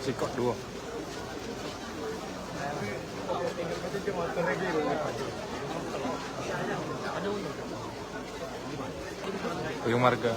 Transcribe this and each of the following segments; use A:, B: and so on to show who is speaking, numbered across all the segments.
A: Sikot dua. Yung marga.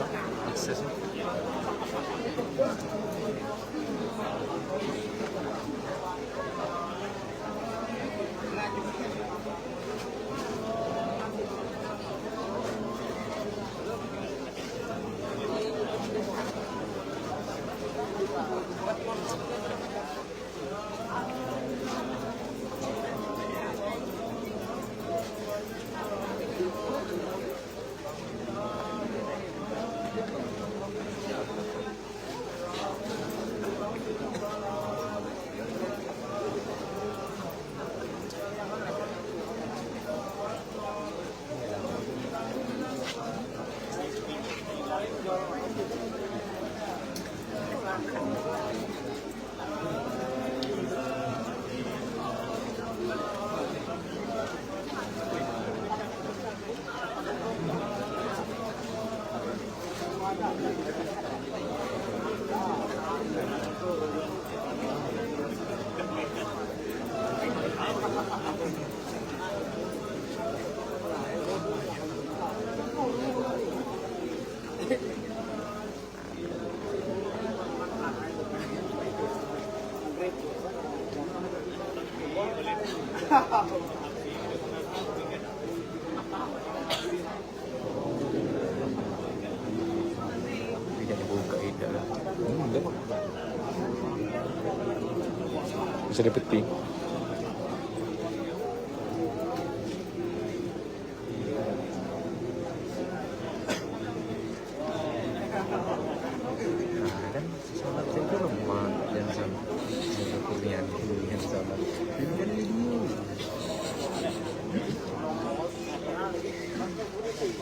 A: susah aksesnya.
B: Tidak dibuka tidak.
A: Enggak. Bisa dipetik.
B: Nah, kan sholat itu lemah dan sama kurnian sholat. Ini kan video.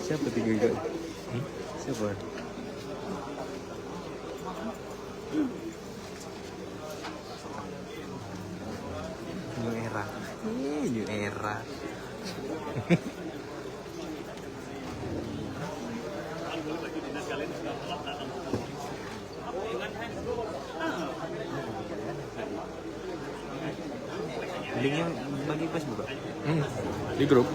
B: Siapa tiga itu? Siapa? New era. New era. Linknya bagi Facebook.
A: Di grup.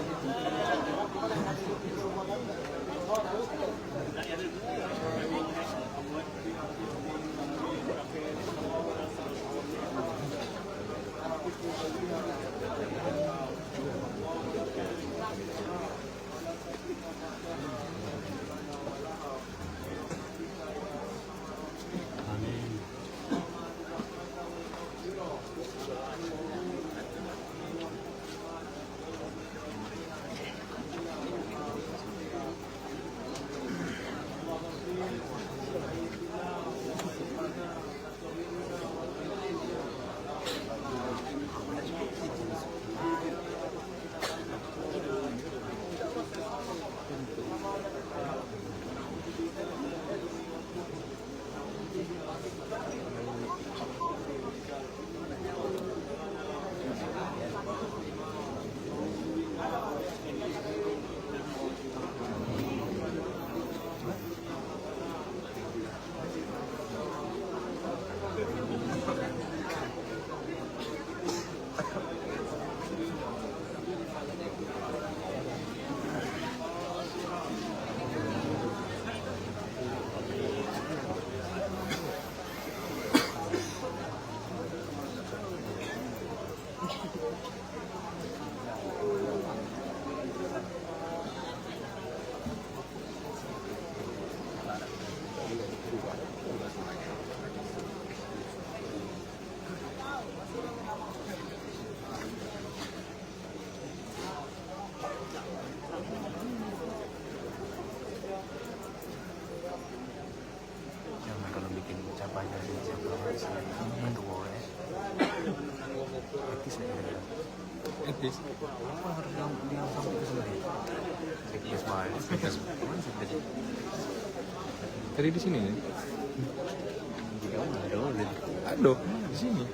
B: Jangan kalau bikin ucapan dari siapa selain ketua ya. Etis ya.
A: Etis.
B: Apa harus yang sampai ke sini? Etis banget. Mana sih tadi?
A: Tadi di sini ya?
B: Jika ada udah.
A: Aduh, di sini.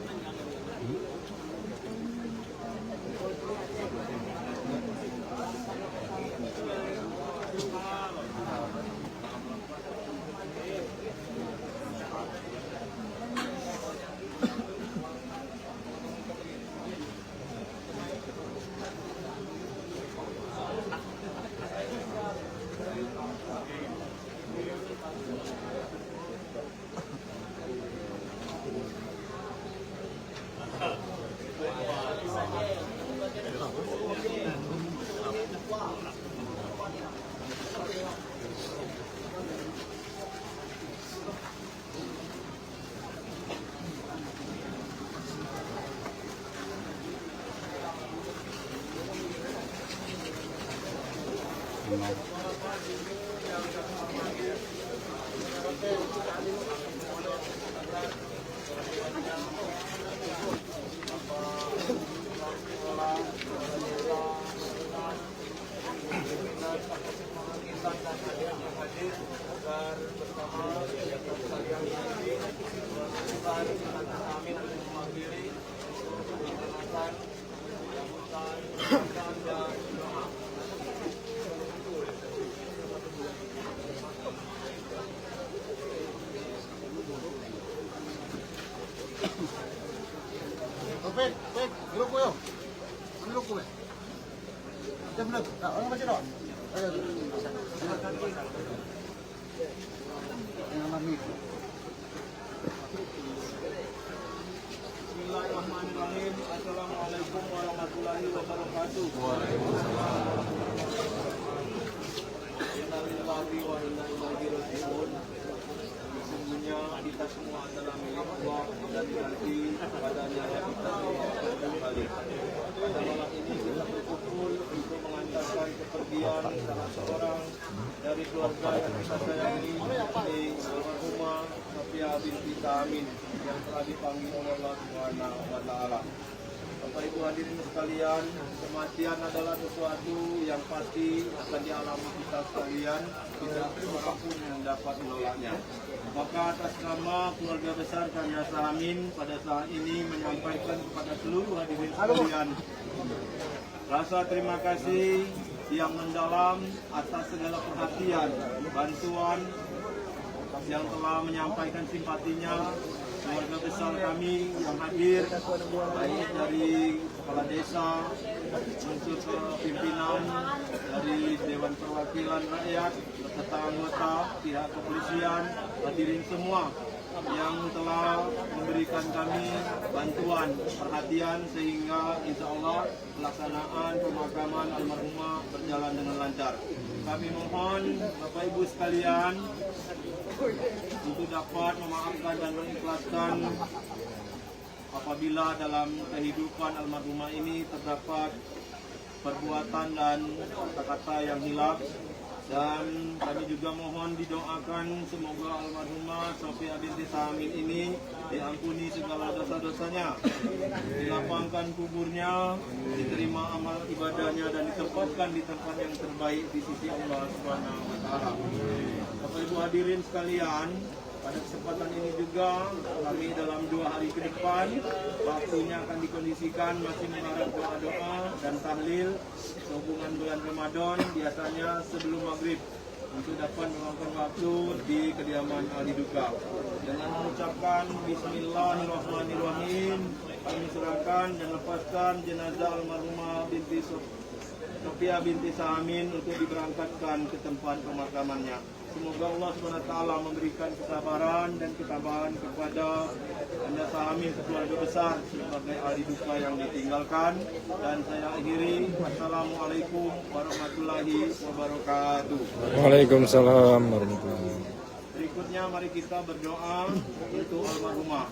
C: Bismillahirrahmanirrahim. Assalamualaikum warahmatullahi wabarakatuh. Innalillahi wa inna ilaihi raji'un. Sesungguhnya kita semua adalah milik Allah dan nanti kepadanya kita semua kembali. Pada malam ini kita berkumpul untuk mengantarkan kepergian salah seorang dari keluarga yang kita sayangi, almarhumah Sofia binti Amin yang telah dipanggil oleh Allah Subhanahu wa taala. Bapak Ibu hadirin sekalian, kematian adalah sesuatu yang pasti akan dialami kita sekalian, tidak seorang pun yang dapat menolaknya. Maka atas nama keluarga besar Kanjasa Amin pada saat ini menyampaikan kepada seluruh hadirin sekalian rasa terima kasih yang mendalam atas segala perhatian, bantuan yang telah menyampaikan simpatinya keluarga besar kami yang hadir, baik dari kepala desa, unsur pimpinan dari Dewan Perwakilan Rakyat, beserta anggota pihak kepolisian, hadirin semua yang telah memberikan kami bantuan, perhatian sehingga insya Allah pelaksanaan pemakaman almarhumah berjalan dengan lancar. Kami mohon Bapak Ibu sekalian untuk dapat memaafkan dan mengikhlaskan apabila dalam kehidupan almarhumah ini terdapat perbuatan dan kata-kata yang hilaf, dan kami juga mohon didoakan semoga almarhumah Sofia binti Amin ini diampuni segala dosa-dosanya, dilapangkan kuburnya, diterima amal ibadahnya dan ditempatkan di tempat yang terbaik di sisi Allah Subhanahu wa taala. Bapak Ibu hadirin sekalian, pada kesempatan ini juga kami dalam 2 hari ke depan waktunya akan dikondisikan masih mengharap doa-doa dan tahlil sehubungan bulan Ramadan biasanya sebelum maghrib untuk dapat meluangkan waktu di kediaman ahli duka. Dengan mengucapkan Bismillahirrahmanirrahim, kami serahkan dan lepaskan jenazah almarhumah binti Sofia binti Amin untuk diberangkatkan ke tempat pemakamannya. Semoga Allah SWT memberikan kesabaran dan ketabahan kepada Kanjasa Amin keluarga besar sebagai ahli duka yang ditinggalkan. Dan saya akhiri, Assalamualaikum warahmatullahi wabarakatuh.
A: Waalaikumsalam warahmatullahi wabarakatuh.
C: Berikutnya mari kita berdoa untuk almarhumah.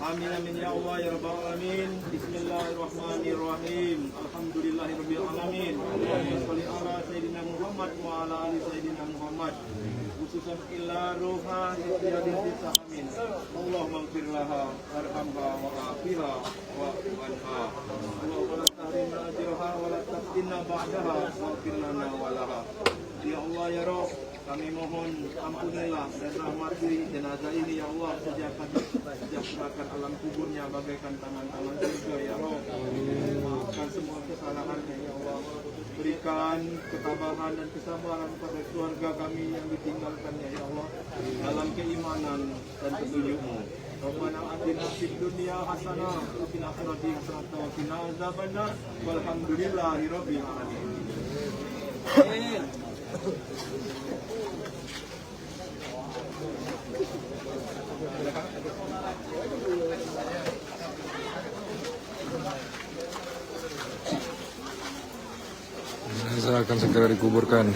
C: Amin amin ya Allah ya rabbal alamin. Bismillahirrahmanirrahim. Alhamdulillahirabbil alamin. Allahumma shalli ala sayyidina Muhammad wa ala ali sayyidina Muhammad. Khususan ila ruha Sofia binti Amin. Allahumma ighfir laha warhamha wa afiha wa anha. Allahumma la tahrimna ajraha wa la taftinna ba'daha wa ighfir lana wa laha. Ya Allah ya Rabb, kami mohon ampunilah dan rahmati jenazah ini ya Allah, sejahterakan alam kuburnya bagaikan taman-taman surga ya Rabb. Maafkan semua kesalahannya ya Allah. Berikan ketabahan dan kesabaran pada keluarga kami yang ditinggalkannya ya Allah dalam keimanan dan petunjuk-Mu. Rabbana atina fid dunya hasanah wa fil akhirati hasanah wa qina azabannar. Walhamdulillahirabbil alamin. Amin.
A: Jenazah akan segera dikuburkan.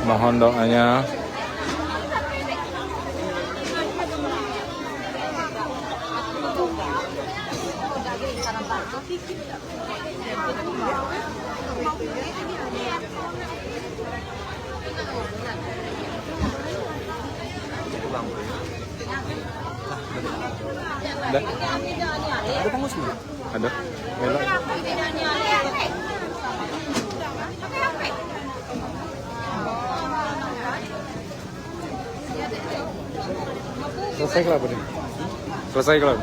A: Mohon doanya. Ada?
B: Ada pengurusnya?
A: Ada. Melo. Selesai kelab ini. Selesai kelab.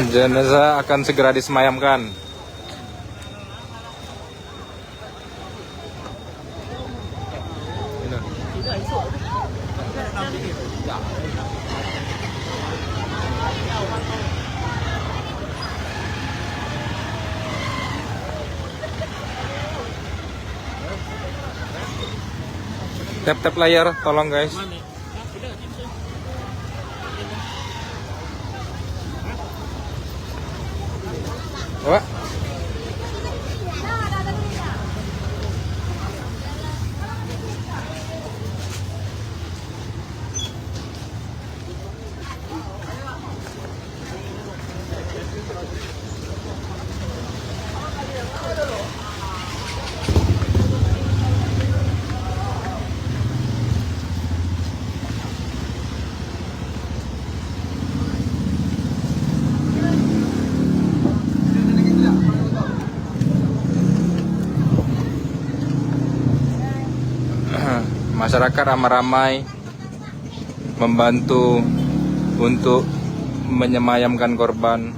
A: Jenazah akan segera disemayamkan. Tap-tap layar, tolong guys. Wah. Masyarakat ramai-ramai membantu untuk menyemayamkan korban.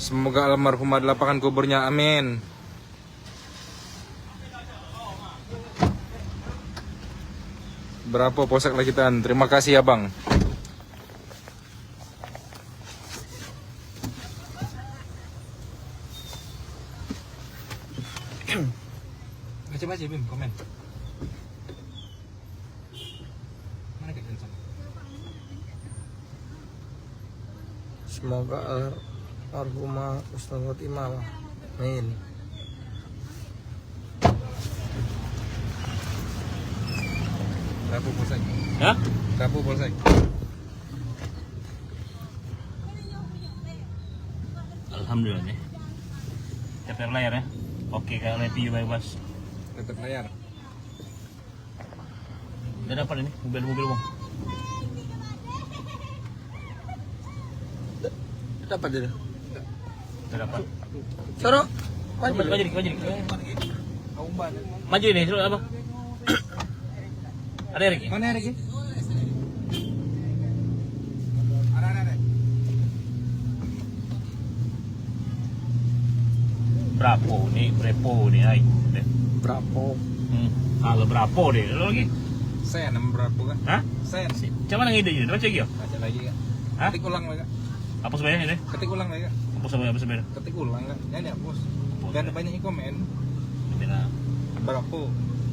A: Semoga almarhumah dilapangkan kuburnya, amin. Berapa posek lagi tan? Terima kasih ya bang. Baca-baca Bim, komen. Mana ke sama?
B: Semoga almarhumah Husnul Khotimah. Amin.
A: Berapa posek?
C: Hah?
A: Berapa posek?
C: Alhamdulillah nih. Tap layar ya. Oke, kalau review bebas.
A: Tetap layar.
C: Udah dapat ini mobil-mobil bang.
B: Dapat dia.
C: Udah dapat.
B: Soro.
C: Maju nih. Maju ini, suruh apa? Ada Ricky?
A: Mana Ricky?
C: Berapa nih, ay.
B: Berapa?
C: Kalau berapa deh, lo lagi?
A: Sen berapa kan?
C: Hah?
A: Sen sih.
C: Coba nang ide ini, baca lagi ya?
A: Baca lagi kan?
C: Hah?
A: Ketik ulang lagi.
C: Apa sebenarnya ini?
A: Ketik ulang lagi.
C: Apa sebenarnya?
A: Ketik ulang kan? Ini hapus. Gak ada banyak komen.
C: Bila
A: Berapa?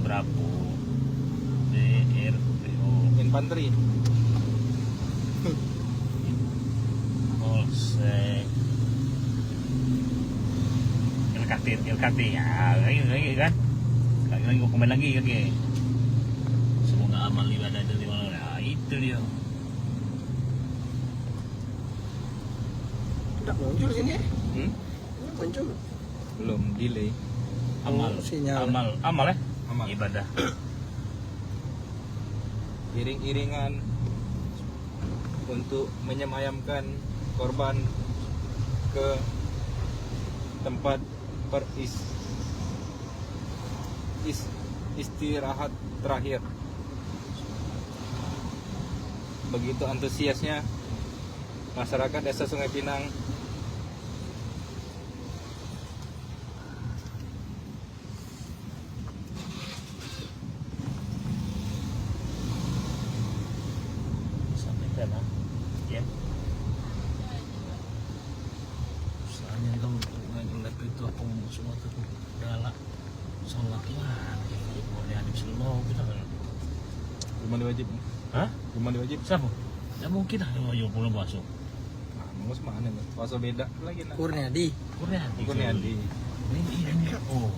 C: berapa? DRPO
A: Infanteri.
C: Polsek LKT ya, lagi kan?
D: Lagi mau komen lagi oke. Semoga amal ibadah dari mana. Nah, itu dia.
B: Tidak muncul sini.
A: Hmm?
B: Muncul.
A: Belum, delay.
D: Amal.
B: Sinyal.
D: Amal ya.
A: Amal.
D: Ibadah.
A: Iring-iringan untuk menyemayamkan korban ke tempat istirahat terakhir. Begitu antusiasnya masyarakat Desa Sungai Pinang
D: Sampaikan ya. Soalnya kamu ngeliat itu aku mau sholat itu galak sholat lah. Boleh ada slow kita kan.
A: rumah diwajib.
D: Hah?
A: Rumah diwajib.
D: Siapa? Ya mungkin lah yang belum masuk.
A: Nah, mau mana nih? Puasa beda lagi nah.
B: Kurniadi.
A: Kurniadi.
D: Ini. Oh.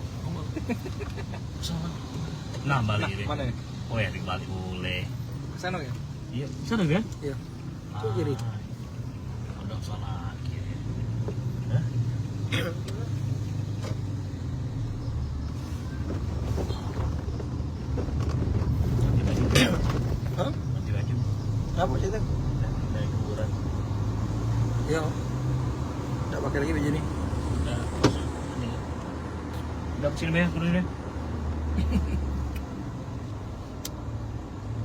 D: Sholat. Nah balik deh.
A: Mana ya?
D: Oh ya dibalik boleh.
A: Ke sana ya?
D: Iya. Sana kan?
B: Iya. Itu kiri.
D: Udah salah kiri. Hah? Ganti baju.
B: Hah?
D: Ganti baju.
B: Apa sih itu?
D: Dari kuburan.
B: Iya. Tidak pakai lagi baju ini.
D: Udah. Ini. Udah sini ya, kurang ya.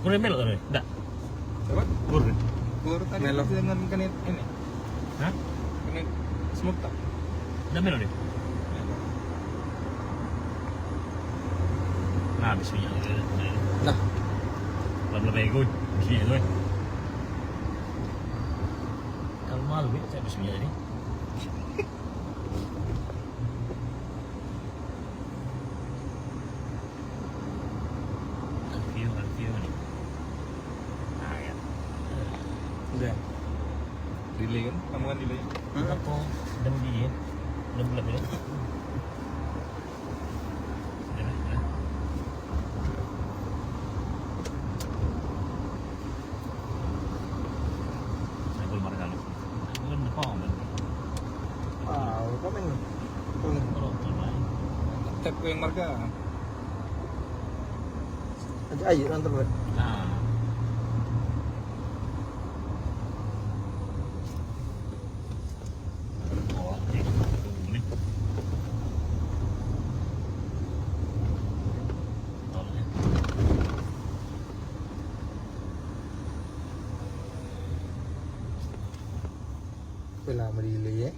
D: Kurang mel kan? Enggak.
A: Coba.
D: Kurang.
A: Keluar tadi
B: Melo.
A: dengan kenit ini.
D: Hah?
A: Kenit smoke tak?
D: Udah mel deh. Nah, habis minyak.
B: Nah,
D: Belum ikut. Bismillah tu. Kalau malu ya, saya bismillah ni. Alfio ni. Ah ya.
B: udah.
A: Delay kan? Kamu kan delay.
D: Apa? Dah beli ya? Dah bulat ya? Saya belum marah kalau. Aku kan depan kan.
B: Wow, komen.
D: Kalau lain.
A: Tap ko yung marka.
B: Aja aja nonton buat.
D: Nah. Oh, ini. Tolnya.
B: Lama delay ya.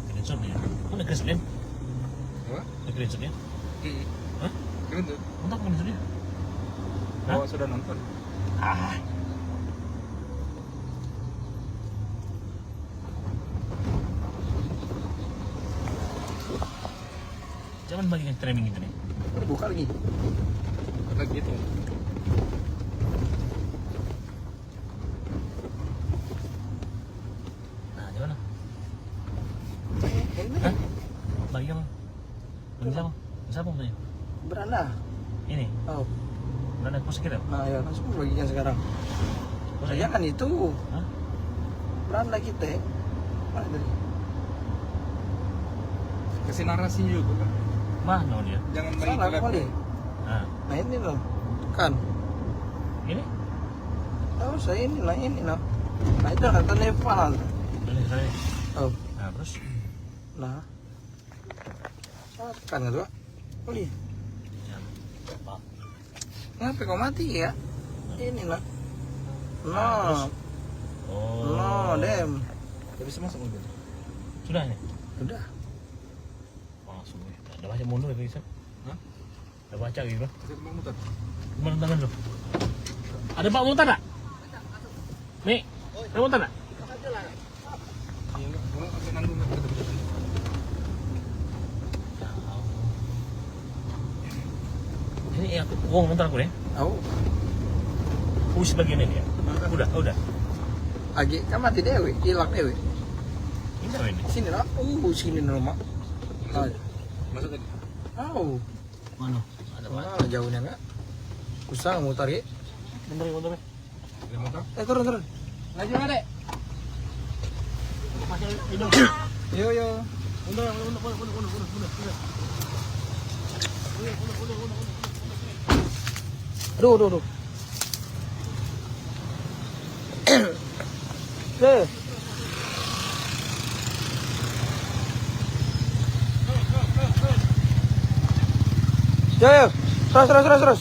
D: Screenshot ni. Mana screenshot ni?
A: Apa?
D: Screenshot ni? Hah?
A: Keren tuh.
D: Mantap screenshot ni? Hah?
A: Oh, sudah nonton.
D: Ah. Jangan bagikan streaming itu nih.
B: Buka lagi.
A: Lagi itu.
D: Nah, di mana?
B: Ini
D: Hah? Bagi apa? Bagi siapa? Siapa punya?
B: beranda.
D: Ini.
B: Oh,
D: Berada pos kita.
B: nah ya langsung bagikan sekarang.
D: Pos
B: Saya kan itu
D: Hah?
B: beranda kita. Mana tadi?
A: Kasih narasi juga kan.
D: Mana dia?
A: Jangan bagi
B: Salah
A: gelap.
B: kali.
D: Nah,
B: Nah ini loh, kan?
D: ini.
B: Oh saya ini lah ini loh. Nah itu kata Nepal.
D: Boleh saya.
B: Oh,
D: Nah, terus
B: nah. Kan nggak tuh? Oh iya.
D: ya, apa?
B: Ngapa kau mati ya? Ini lah.
D: terus?
B: No,
D: Oh.
B: no, dem.
A: Tapi semua sama mobil.
D: Sudah ya?
B: Udah.
D: Langsung ya. Ada baca mundur ya, Bisa?
A: Hah?
D: Ada baca gitu.
A: Kasih kembang muter.
D: Gimana tangan lu? Ada Pak Muntar tak? Nih, ada Muntar tak?
A: Iya enggak, gua kasih nanggung ke depan.
D: ini aku bentar aku nih.
A: Oh,
D: Push bagian ini ya. Udah.
A: lagi kan mati dewe, hilang dewe.
D: Ini apa ini?
A: Sini lah, sini rumah.
C: Masuk tadi.
A: Oh,
D: Mana? Ada apa?
A: wah jauhnya enggak. Usah mutar ya.
D: Bentar ya.
C: Ada motor?
A: Turun. Laju nggak dek?
D: Masih hidung.
A: Yo.
D: Mundur.
A: Aduh. Deh. Yo. Terus. Terus.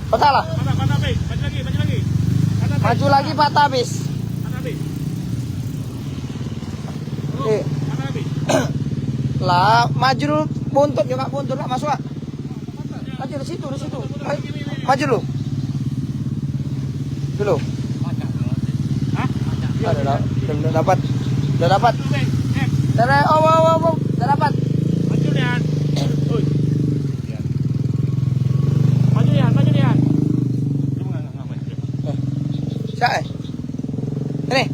A: Patah lah.
D: Patah habis. Maju lagi.
A: Maju lagi patah habis.
D: Patah habis. Patah habis.
A: Lah, maju dulu, buntut lah, masuk ah. Maju di situ. Maju lu. Dulu.
D: Hah?
A: Udah dapat. Udah dapat. Udah dapat.
D: Maju Lian. Maju Lian. Kamu enggak maju.
A: Siapa? Ini.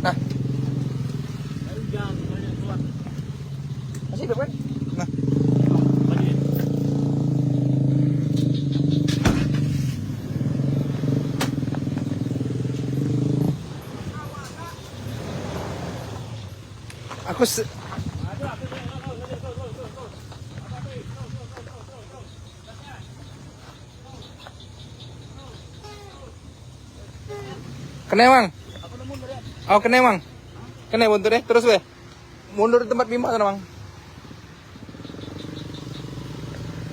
A: Nah,
D: Jangan keluar.
A: masih hidup kan? Nah,
D: Maju ya.
A: aku kena emang. Oh, kena emang. Kena buntut deh, terus weh. Mundur di tempat bimbang kan, Bang.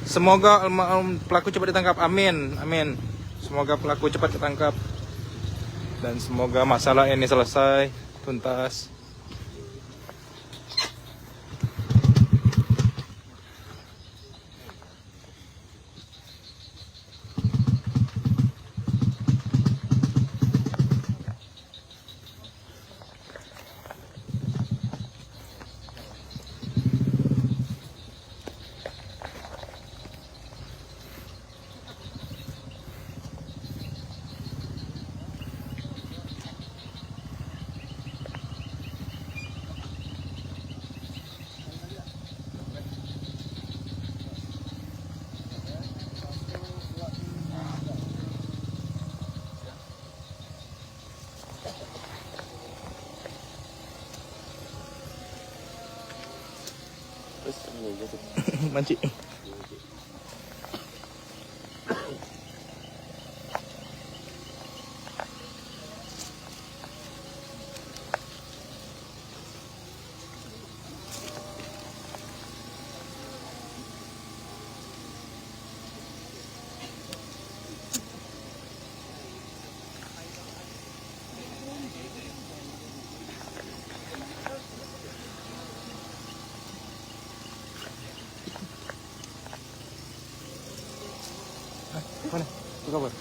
A: Semoga pelaku cepat ditangkap. Amin. Semoga pelaku cepat ditangkap. Dan semoga masalah ini selesai tuntas. Mancing. Mana? Buka buat.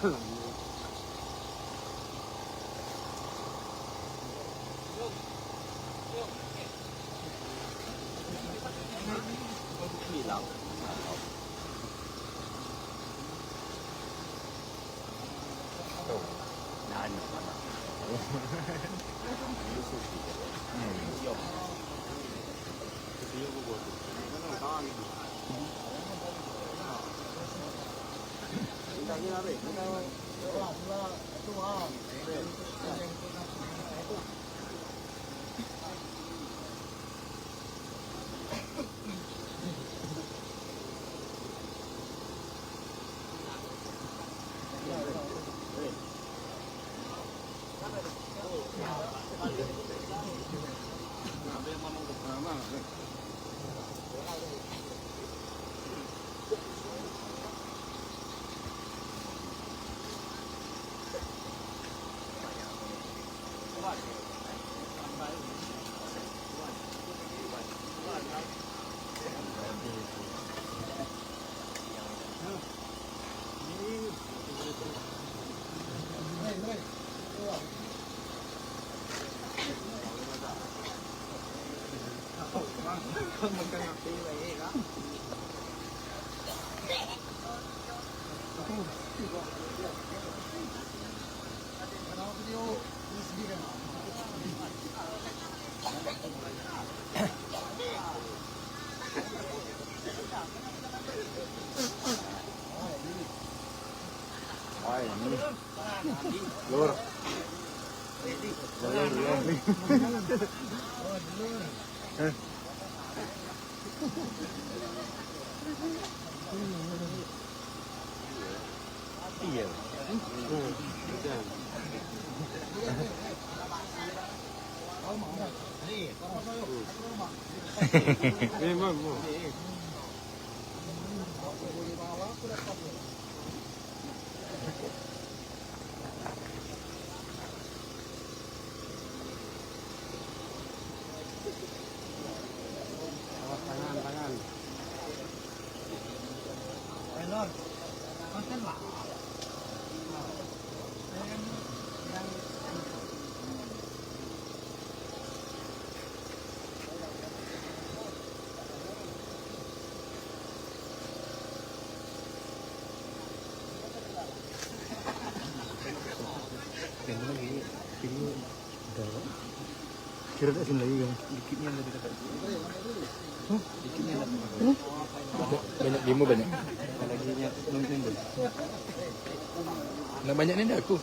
B: Lur. Iya. Kira tak sini lagi kan? Dikitnya ada dekat. Dikitnya ada. Banyak demo banyak. Laginya nonton deh. Nah banyak ni dah aku.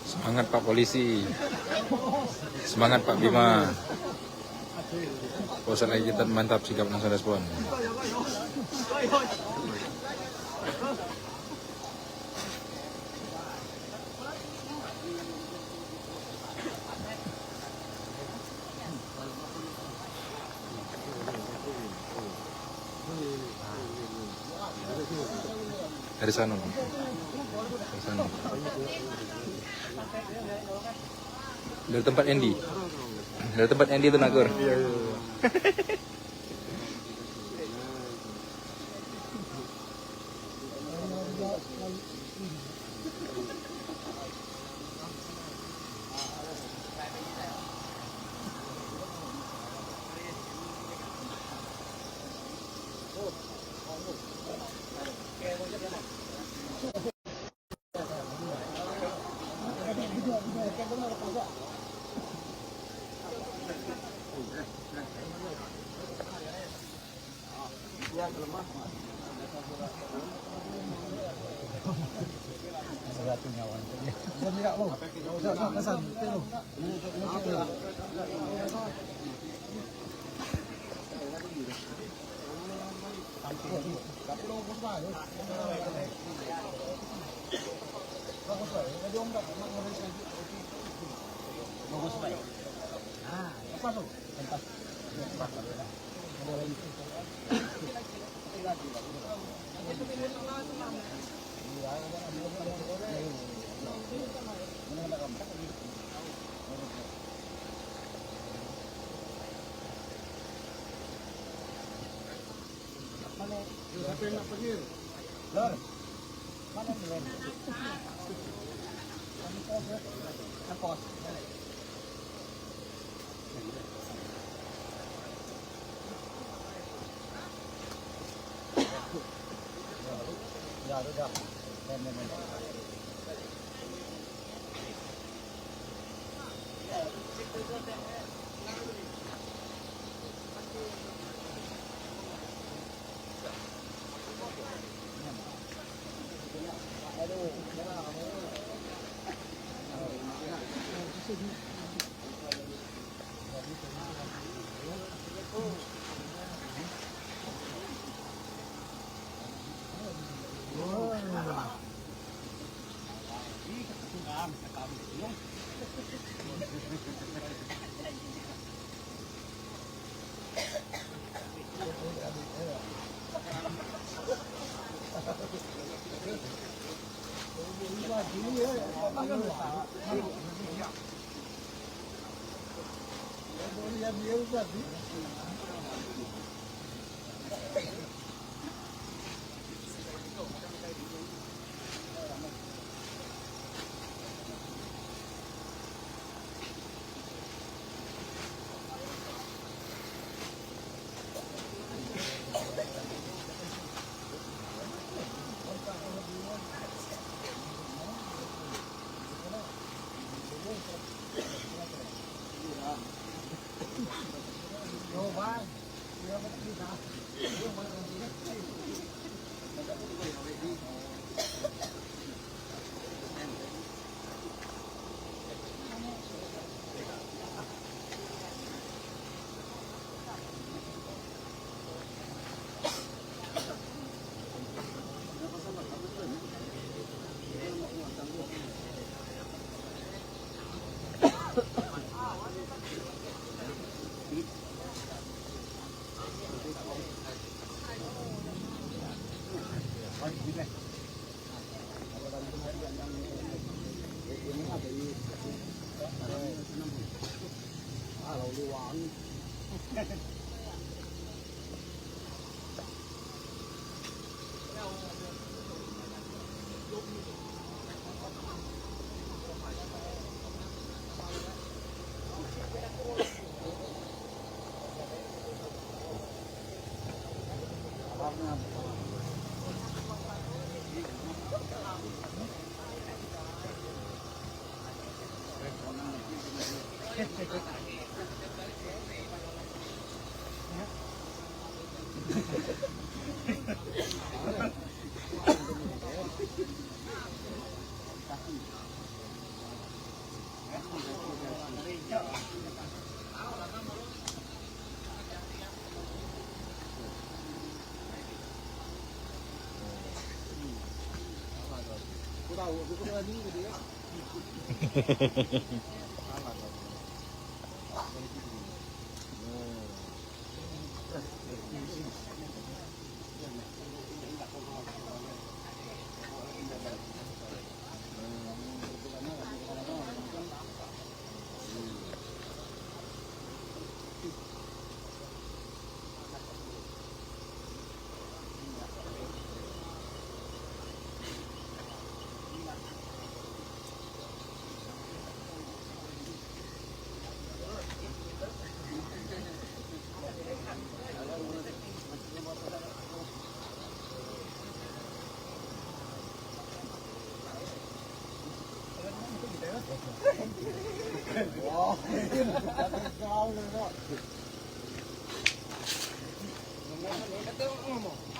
B: Semangat Pak Polisi. Semangat Pak Bima. Polsek lagi kita mantap sikap langsung respon. Dari sana. Dari sana. Dari tempat Andy. Dari tempat Andy itu Nagor. Iya.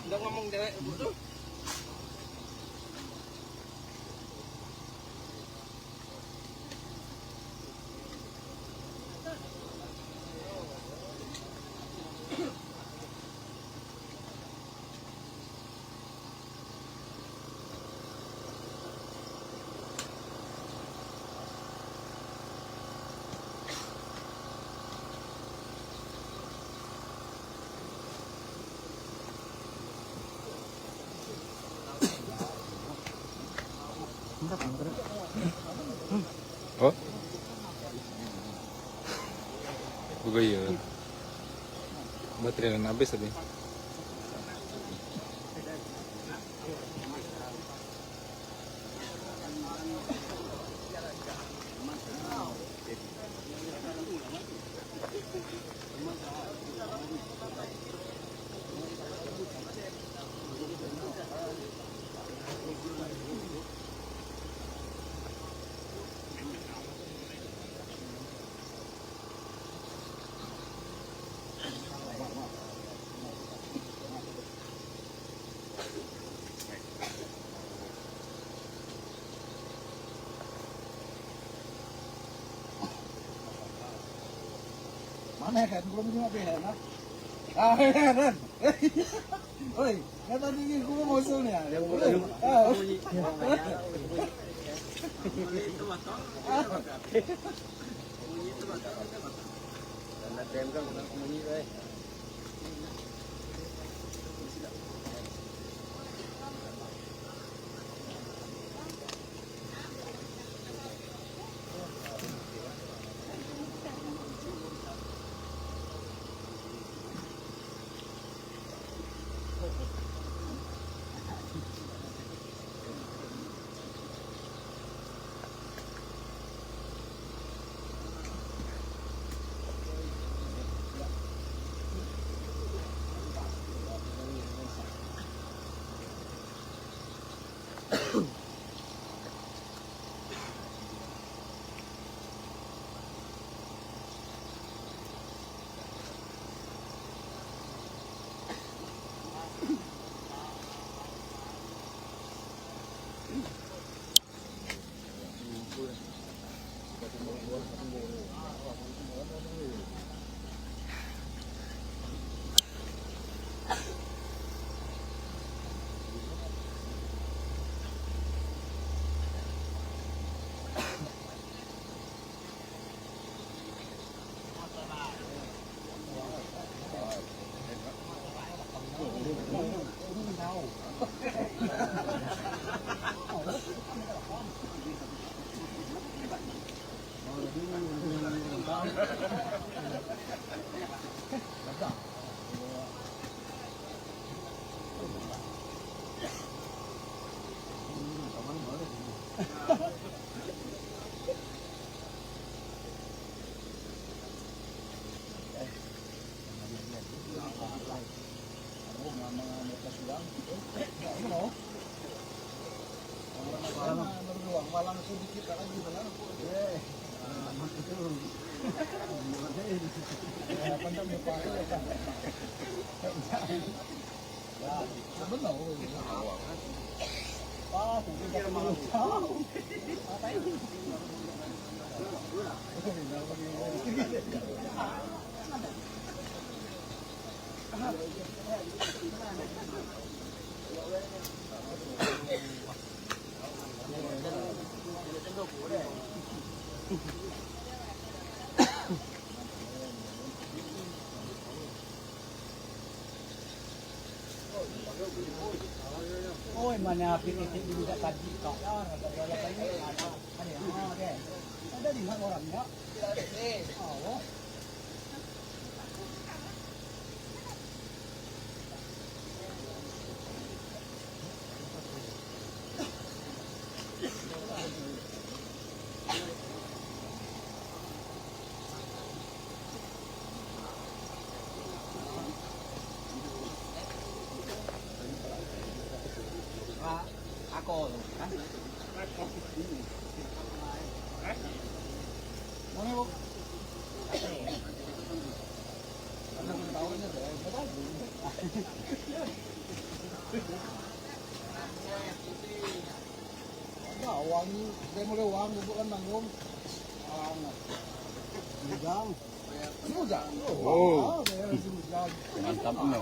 A: Udah ngomong dewek tuh.
B: Oh? Bugaya. Baterai na habis tadi.
E: Mana kan belum cuma pihak nak. Ah, kan. Oi, kata ni gua mau musuh ni. Malang sedikit lagi malang. Pandang muka ya. Ya, benar. Ah, tidak malu. Apa ini? Ôi mà nhà pin itu juga tadi kok ya ada lagi ada oke ada di mana orangnya oh ako kan mana bu karena tahunnya ada uang dia mulai uang bukan nanggung Sujang Sujang oh
B: Mantap no.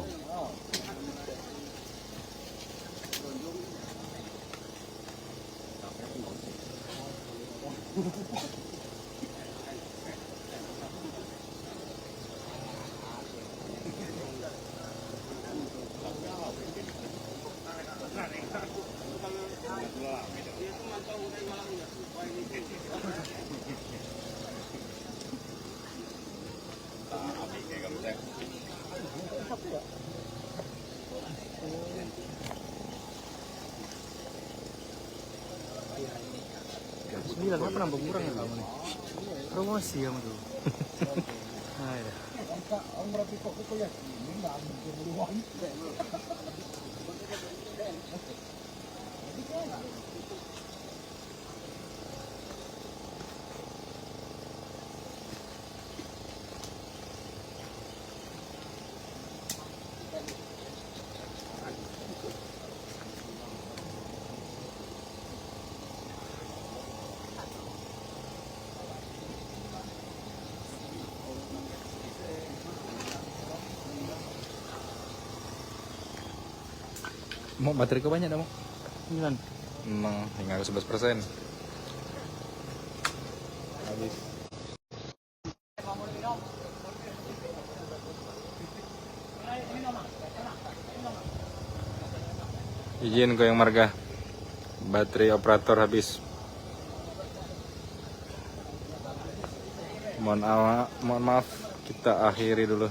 B: Kenapa nambah kurang ya kamu nih? Promosi kamu tuh. Ayo.
E: Ông berarti kok kuliah ini nggak mungkin luang.
B: Mau baterai kau banyak dah mau?
D: 9.
B: Emang tinggal 11%. Habis. Izin kau yang marga. Baterai operator habis. Mohon maaf, kita akhiri dulu.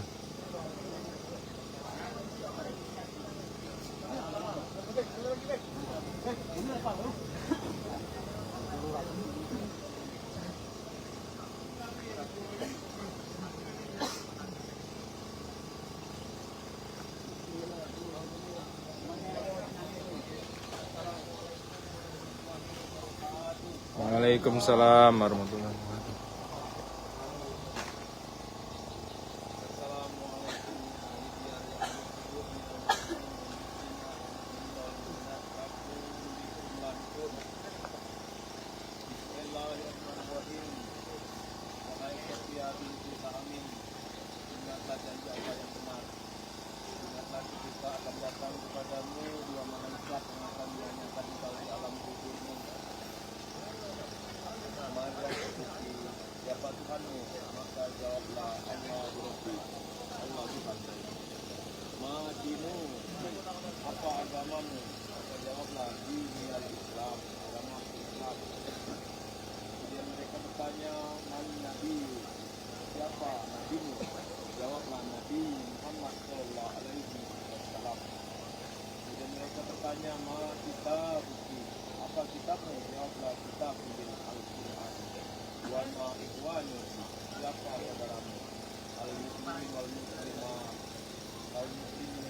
B: Waalaikumsalam warahmatullahi wabarakatuh.
C: Bismillahirrahmanirrahim. Wahai Sofia binti Amin, ingatlah janji Allah yang benar. Ingatlah ketika akan datang kepadamu dua malaikat yang akan dianyatakan engkau di alam kuburmu. Maka seperti siapa Tuhanmu? Maka jawablah Allah Rabbi, Allah Tuhan saya. Madimu, apa agamamu? Maka jawablah dini al-Islam, agama Islam. Kemudian mereka bertanya, man Nabi, siapa Nabimu? Jawablah Nabi Muhammad Sallallahu Alaihi Wasallam. Kemudian mereka bertanya, ma kitab bukti, apa kitabmu? Jawablah kitab Al-Quran. Wa ma ikhwanu, siapa saudaramu? Al-Muslimin wal Muslimah, kaum muslimin